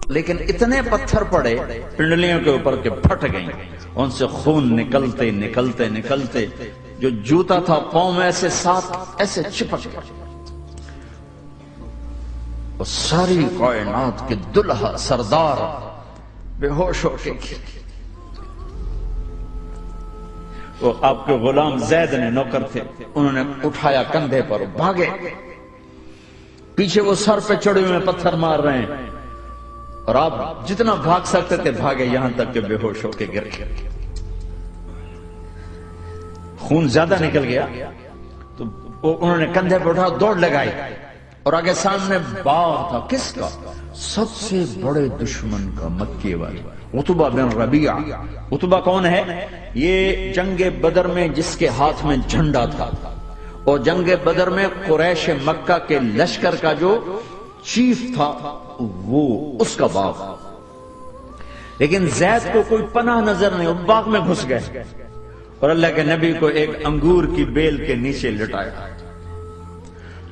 لیکن اتنے پتھر پڑے پنڈلیوں کے اوپر کے پھٹ گئیں، ان سے خون نکلتے نکلتے نکلتے جو جوتا تھا پاؤں میں ایسے ساتھ ایسے چپک گیا. اور ساری کائنات کے دلہا سردار بے ہوش ہو کے وہ آپ کے غلام زید نے نوکر تھے، انہوں نے اٹھایا کندھے پر، بھاگے. پیچھے وہ سر پہ چڑھے ہوئے پتھر مار رہے ہیں اور آپ جتنا بھاگ سکتے تھے بھاگے، یہاں تک کہ بے ہوش ہو کے گر گئے. خون زیادہ نکل گیا تو انہوں نے کندھے پہ اٹھا دوڑ لگائی اور آگے سامنے باغ تھا. کس کا؟ سب سے بڑے دشمن کا، مکے والے عتبہ بن ربیعہ. عتبہ کون ہے؟ یہ جنگ بدر میں جس کے ہاتھ میں جھنڈا تھا، اور جنگ بدر میں قریش مکہ کے لشکر کا جو چیف تھا وہ اس کا باغ. لیکن زید کو کوئی پناہ نظر نہیں، وہ باغ میں گھس گئے اور اللہ کے نبی کو ایک انگور کی بیل کے نیچے لٹایا.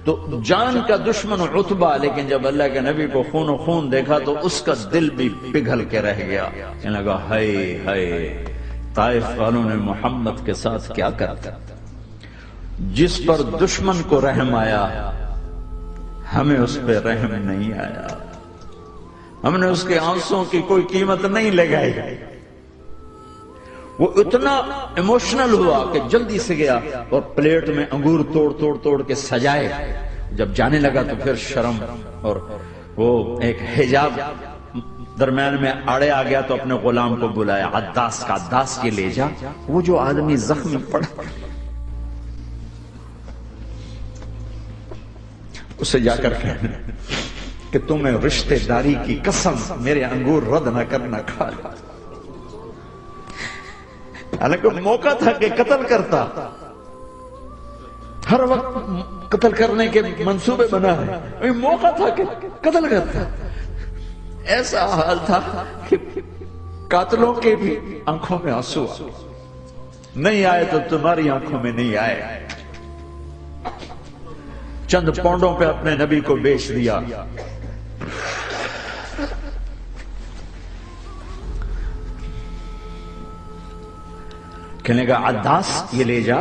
تو جان کا دشمن عتبہ، لیکن جب اللہ کے نبی کو خون و خون دیکھا تو اس کا دل بھی پگھل کے رہ گیا. کہنے لگا ہائے ہائے، طائف والوں نے محمد کے ساتھ کیا کرتا. جس پر دشمن کو رحم آیا ہمیں اس پہ رحم نہیں آیا، ہم نے اس کے آنسوں کی کوئی قیمت نہیں لگائی. وہ اتنا ایموشنل ہوا کہ جلدی سے گیا اور پلیٹ میں انگور توڑ توڑ توڑ کے سجائے. جب جانے لگا تو پھر شرم اور وہ ایک حجاب درمیان میں آڑے آ گیا تو اپنے غلام کو بلایا، عداس کا، عداس کے لے جا وہ جو آدمی زخم پڑا اسے جا کر کہنا کہ تمہیں رشتے داری کی قسم میرے انگور رد نہ کرنا، کھا لے. حالانکہ موقع تھا کہ قتل کرتا، ہر وقت قتل کرنے کے منصوبے بنا ہے، موقع تھا کہ قتل کرتا. ایسا حال تھا کہ قاتلوں کے بھی آنکھوں میں آنسو نہیں آئے تو تمہاری آنکھوں میں نہیں آئے. چند پونڈوں پہ اپنے نبی کو بیچ دیا. کہنے کا عداس یہ لے جا،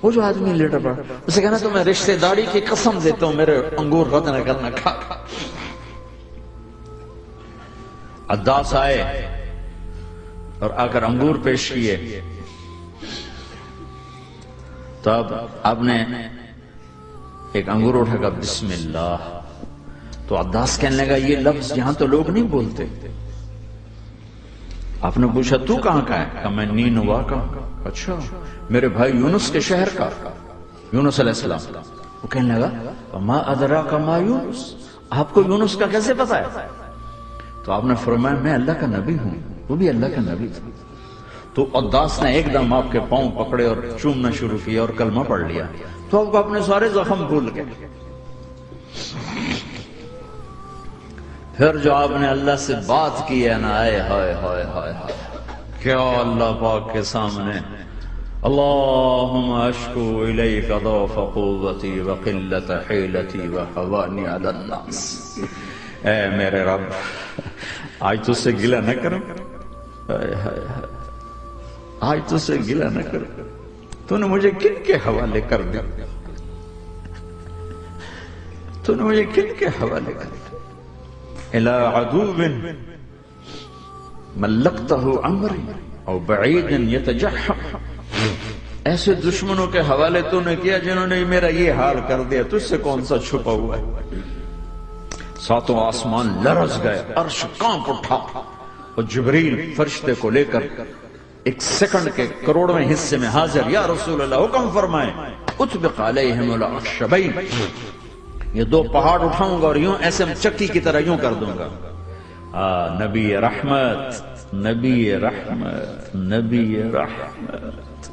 وہ جو آدمی لیٹر پڑا اسے کہنا تو میں رشتہ داری کی قسم دیتا ہوں میرے انگور رد نہ کرنا، کھا. عداس آئے اور آ کر انگور پیش کیے. تو اب آپ نے ایک انگور اٹھا کر بسم اللہ. تو عداس کہنے لگا یہ لفظ یہاں تو لوگ نہیں بولتے. آپ نے پوچھا تو کہاں کا ہے؟ کہا میں نینوا کا. اچھا، میرے بھائی یونس کے شہر کا، یونس علیہ السلام. وہ کہنے لگا ما ادراک ما یونس، آپ کو یونس کا کیسے پتا ہے؟ تو آپ نے فرمایا میں اللہ کا نبی ہوں، وہ بھی اللہ کا نبی تھا. تو عداس نے ایک دم آپ کے پاؤں پکڑے اور چومنا شروع کیا اور کلمہ پڑھ لیا. تو آپ کو اپنے سارے زخم بھول گئے. پھر جو آپ نے اللہ سے بات کی ہے نا، آئے ہائے ہائے ہائے ہائے، کیا اللہ پاک کے سامنے اللہم اشکو الیک ضعف قوتی وقلت حیلتی وحوانی علی الناس. اے میرے رب آج تجھ سے گلہ نہ کروں، آج تجھ سے گلہ نہ کروں، تو نے مجھے کن کے حوالے کر دیا، تو نے مجھے کن کے حوالے کر دیا. الى عدو ملکتہ عمری او بعید یتجحم، ایسے دشمنوں کے حوالے تو نے کیا جنہوں نے میرا یہ حال کر دیا، تجھ سے کون سا چھپا ہوا ہے. ساتوں آسمان لرز گئے، عرش کانپ اٹھا اور جبریل فرشتے کو لے کر ایک سیکنڈ کے کروڑویں حصے میں حاضر. یا رسول اللہ حکم فرمائیں اطبق علیہم الاخشبین، یہ دو پہاڑ اٹھاؤں گا اور یوں ایسے چکی کی طرح یوں کر دوں گا. نبی رحمت، نبی رحمت، نبی رحمت.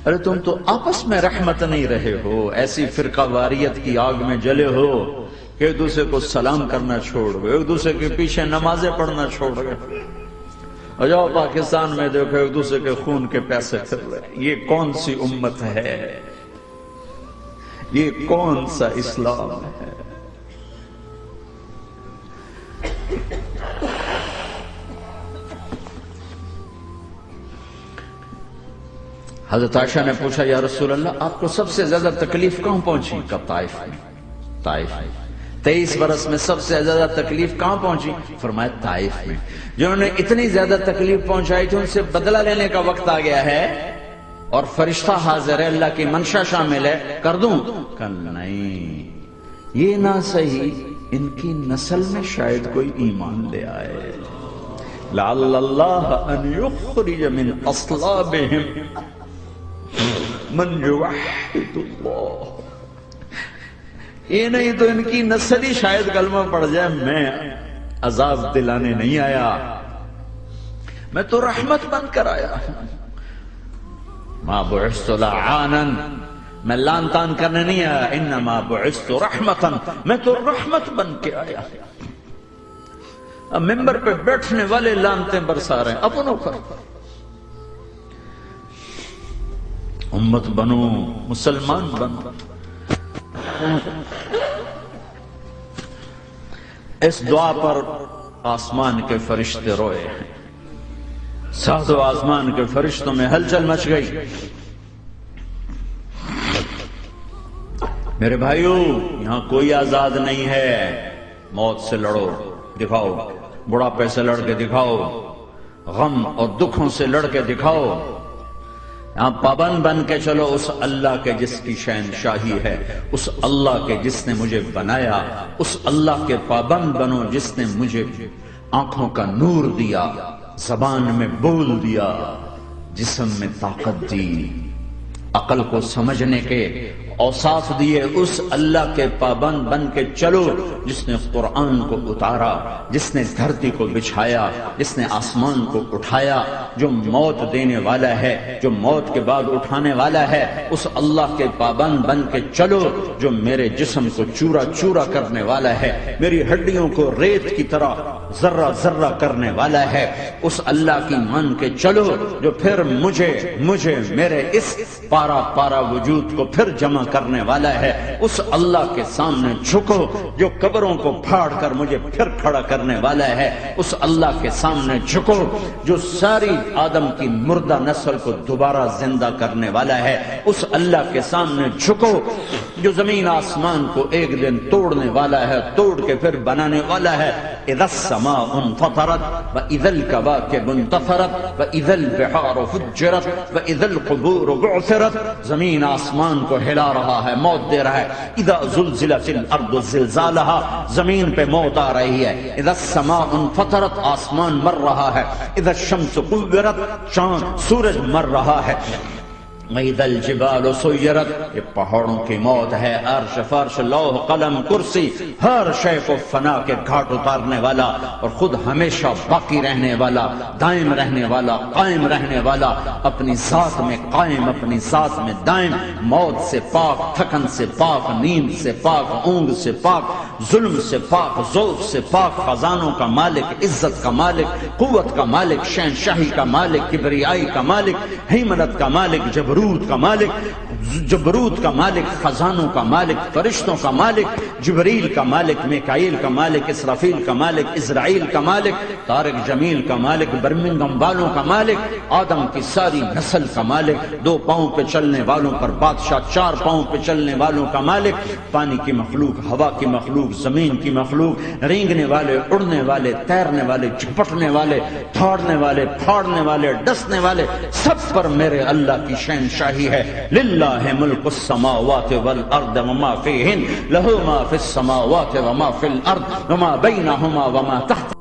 ارے تم تو آپس میں رحمت نہیں رہے ہو، ایسی فرقہ واریت کی آگ میں جلے ہو کہ ایک دوسرے کو سلام کرنا چھوڑ گئے، ایک دوسرے کے پیچھے نمازیں پڑھنا چھوڑ گئے. اور جاؤ پاکستان میں دیکھو ایک دوسرے کے خون کے پیسے پھر رہے. یہ کون سی امت ہے؟ یہ کون سا اسلام ہے؟ حضرت عائشہ نے پوچھا یا رسول اللہ آپ کو سب سے زیادہ تکلیف کہاں پہنچی؟ کہا طائف میں۔ طائف میں 23 برس میں سب سے زیادہ تکلیف کہاں پہنچی؟ فرمایا طائف میں۔ جنہوں نے اتنی زیادہ تکلیف پہنچائی تھی ان سے بدلہ لینے کا وقت آ گیا ہے اور فرشتہ حاضر ہے، اللہ کی منشا شامل ہے، کر دوں؟ کہ نہیں، یہ نہ صحیح، ان کی نسل میں شاید کوئی ایمان لے آئے، لعل اللہ ان یخرج من اصلابہم من یوحد اللہ۔ یہ نہیں تو ان کی نسل ہی شاید کلمہ پڑ جائے۔ میں عذاب دلانے نہیں آیا، میں تو رحمت بن کر آیا۔ ما بعثت لعانا، میں لان تان کرنے نہیں آیا، انما بعثت رحمتا، میں تو رحمت بن کے آیا۔ اب ممبر پہ بیٹھنے والے لانتیں برسا رہے ہیں اپنوں پر۔ امت بنو، مسلمان بنو۔ اس دعا پر آسمان کے فرشتے روئے ہیں، سات و آسمان کے فرشتوں میں ہلچل مچ گئی۔ میرے بھائیو، یہاں کوئی آزاد نہیں ہے۔ موت سے لڑو، دکھاؤ، بڑھاپے سے لڑ کے دکھاؤ، غم اور دکھوں سے لڑ کے دکھاؤ۔ یہاں پابند بن کے چلو اس اللہ کے جس کی شہنشاہی ہے، اس اللہ کے جس نے مجھے بنایا، اس اللہ کے پابند بنو جس نے مجھے آنکھوں کا نور دیا، زبان میں بول دیا، جسم میں طاقت دی، عقل کو سمجھنے کے اوصاف دیے۔ اس اللہ کے پابند بن کے چلو جس نے قرآن کو اتارا، جس نے دھرتی کو بچھایا، جس نے آسمان کو اٹھایا، جو موت دینے والا ہے، جو موت کے بعد اٹھانے والا ہے۔ اس اللہ کے پابند بن کے چلو جو میرے جسم کو چورا چورا کرنے والا ہے، میری ہڈیوں کو ریت کی طرح ذرہ ذرہ کرنے والا ہے۔ اس اللہ کی مان کے چلو جو پھر مجھے میرے اس پارا پارا وجود کو پھر جمع کرنے والا ہے۔ اس اللہ کے سامنے جھکو جو قبروں کو پھاڑ کر مجھے پھر کھڑا کرنے والا ہے۔ اس اللہ کے سامنے جھکو جو ساری آدم کی مردہ نسل کو دوبارہ زندہ کرنے والا ہے۔ اس اللہ کے سامنے جھکو جو زمین آسمان کو ایک دن توڑنے والا ہے، توڑ کے پھر بنانے والا ہے۔ اذا السماء انفطرت واذا الكواكب انتثرت واذا البحار فجرت واذا القبور بعثرت۔ زمین آسمان کو ہلا رہا ہے، موت دے رہا ہے۔ اذا زلزلت الارض زلزالها، زمین پہ موت آ رہی ہے۔ اذا السماء انفطرت، آسمان مر رہا ہے۔ اذا الشمس كورت، چاند سورج مر رہا ہے۔ وَإِذَا الْجِبَالُ سُيِّرَتْ، یہ پہاڑوں کی موت ہے۔ عرش فرش لوح قلم کرسی ہر شے کو فنا کے گھاٹ اتارنے والا اور خود ہمیشہ باقی رہنے والا، دائم رہنے والا، قائم رہنے والا، اپنی ذات میں قائم، اپنی ذات میں دائم، موت سے پاک، تھکن سے پاک، نیند سے پاک، اونگ سے پاک، ظلم سے پاک، ذوق سے پاک، خزانوں کا مالک، عزت کا مالک، قوت کا مالک، شہنشاہی کا مالک، کبریائی کا مالک، ہیمنت کا مالک، جبروت کا مالک، جبروت کا مالک، خزانوں کا مالک، فرشتوں کا مالک، جبریل کا مالک، میکائیل کا مالک، اسرافیل کا مالک، اسرائیل کا مالک، طارق جمیل کا مالک، برمنگم والوں کا مالک، آدم کی ساری نسل کا مالک، 2 پاؤں پہ چلنے والوں پر بادشاہ، 4 پاؤں پہ چلنے والوں کا مالک، پانی کی مخلوق، ہوا کی مخلوق، زمین کی مخلوق، رینگنے والے، اڑنے والے، تیرنے والے، جھپٹنے والے، دھاڑنے والے، پھاڑنے والے، ڈسنے والے، سب پر میرے اللہ کی شہنشاہی ہے۔ للہ ملک السماوات والارض وما فیہن، لہ ما فی السماوات وما فی الارض وما بینہما وما تحت